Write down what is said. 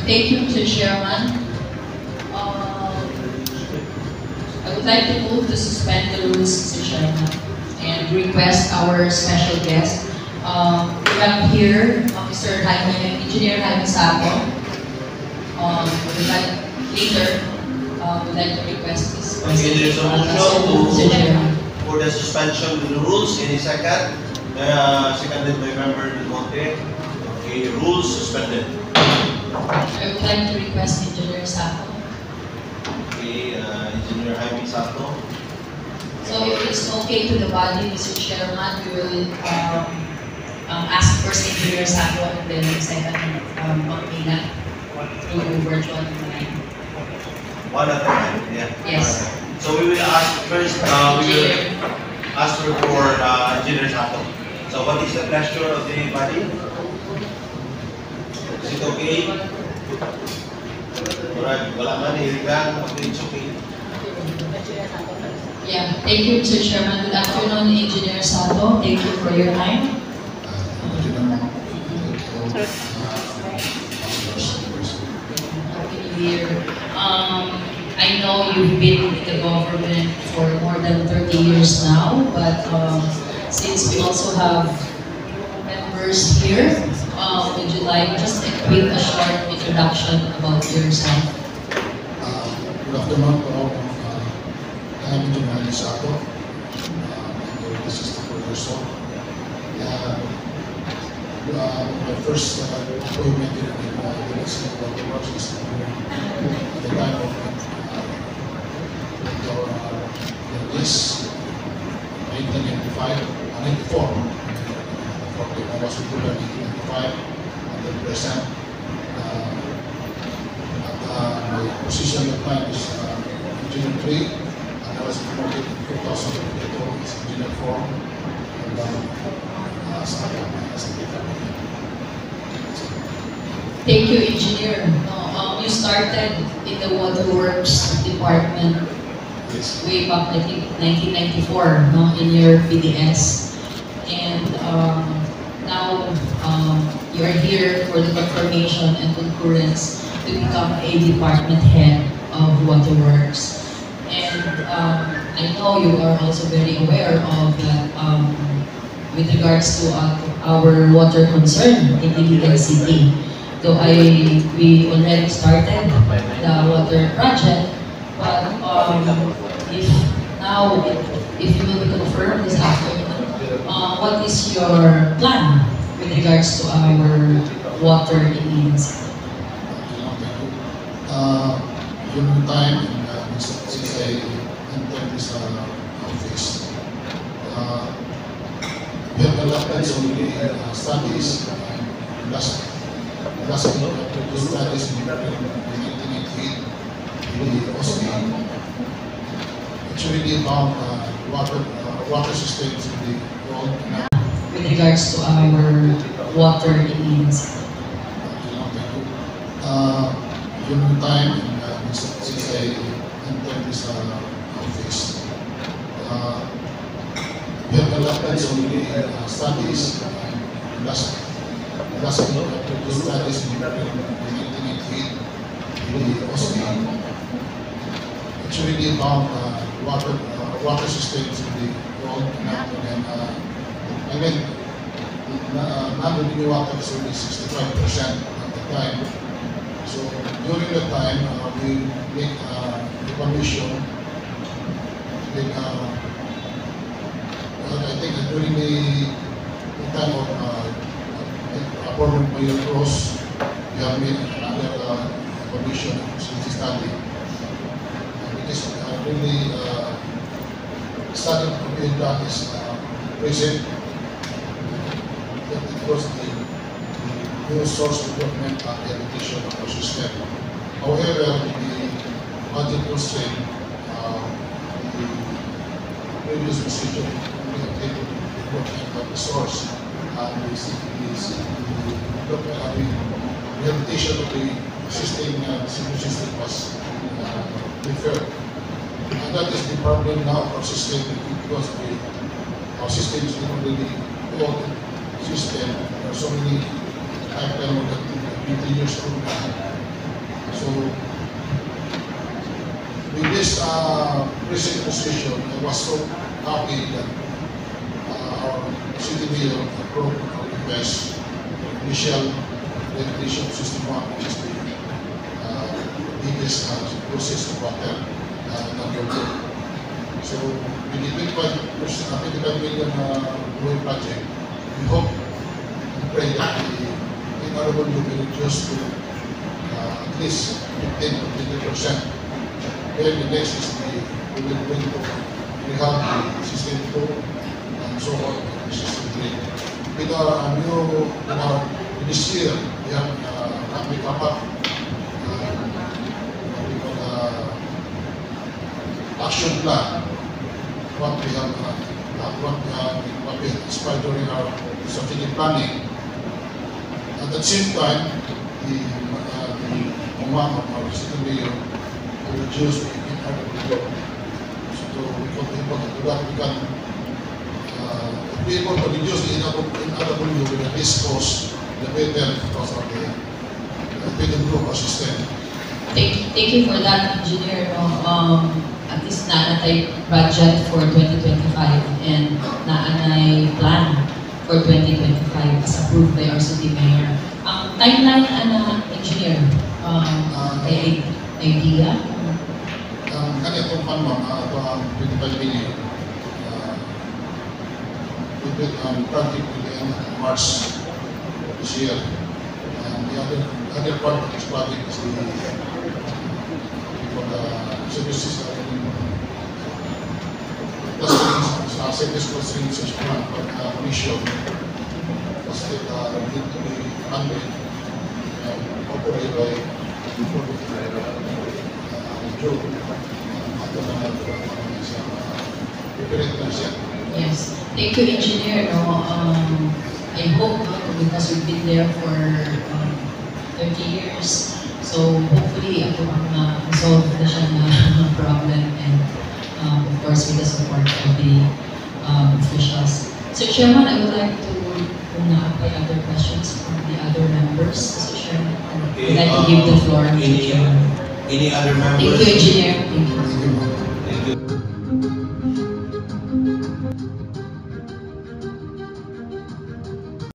Thank you, Mr. Chairman. I would like to move to suspend the rules, Mr. Chairman, and request our special guest. We have here Mr. Jaime, Engineer Jaime Saco. We'd like to request this. Okay, there's a motion for the suspension of the rules. Any second? Seconded by Member Del Monte. Okay, rules suspended. I would like to request Engineer Saco. Okay, Engineer Jaime Sato. So if it's okay to the body, Mr. Chairman, we will ask first Engineer Saco and then second Pangmina through virtual line. One at a time, yeah. Yes. So we will ask first, we will ask for Engineer Sato. So what is the pleasure of the body? Is it okay? Alright, wala man, hirigan, okay, it's okay. Yeah, thank you, Mr. Chairman. Good afternoon, Engineer Sato. Thank you for your time. Happy New Year. I know you've been in the government for more than 30 years now, but since we also have members here, would you like just a short introduction about yourself? Good afternoon to all. I'm Engineer Jaime Saco. This is the professor. My first employment in the Mexican Water Works is at the time of this 1995, 94. I was employed in 1995 until present. My position at the time is Engineer 3, and I was promoted in 2022 as Engineer 4, and Thank you, Engineer. You started in the Waterworks Department way back, I think, 1994, in your PDS. And now you are here for the confirmation and concurrence to become a department head of Waterworks. And I know you are also very aware of that with regards to our water concern in Iligan City. So we already started the water project, but if you will be confirmed this afternoon, what is your plan with regards to our water needs? During the time since I entered this office, we have conducted so many studies. Last week, the studies in 1988 in the OSMI. It's really about water systems in the world now. With regards to our water needs? During the time since I entered this office, we have conducted so many studies. Last week, the studies in 1988 in the OSMI. It's really about water systems in the world now. And non-renewable water is only 65% at the time. So during the time, we make evaluation. I think during the time of former Mayor Cross, we have made another evaluation study. Because really study to be done is present. It was the new source development and the education of our system. However, the budget constraint, the previous decision only updated the development of the source and the rehabilitation of the existing system was deferred. And that is the problem now of our system, because our system is not really old system. There are so many pipeline that 20 years old now. So, with this present position, I was so happy that our city mayor approved our request for initial ventilation system 1, which is the biggest process of water number 2. So, with the 25 million road project, we hope and pray that the honorable will be reduced to at least 15 or 20%. Then the next is we will bring to rehab the system 2 and so on, system 3. With our new, this year, we have we come up action plan, what we have, what we inspired during our strategic planning. At the same time, the command of our city mayor to reduce the inhabitable work. So we can be able to do that. We can be able to reduce the inhabitable work with this cost, the better because of the better group system. Thank you for that, Engineer. No? At least naanay budget for 2025 and naanay plan for 2025 as approved by our city mayor. Ang timeline, Engineer, may idea? Kanitong panmang, ito ang 25 million. Project will end March this year. And the other part of this project is for the services that service costing such plan for mission was need to be funded operated by Joe. Yes. Thank you, Engineer. No, I hope because we've been there for 30 years. So hopefully ito ang resolve na siya na problem and of course with the support of the officials. So Chairman, I would like to apply other questions from the other members. So Chairman, I would like to give the floor to Chairman. Any other members? Thank you, Engineer. Thank you.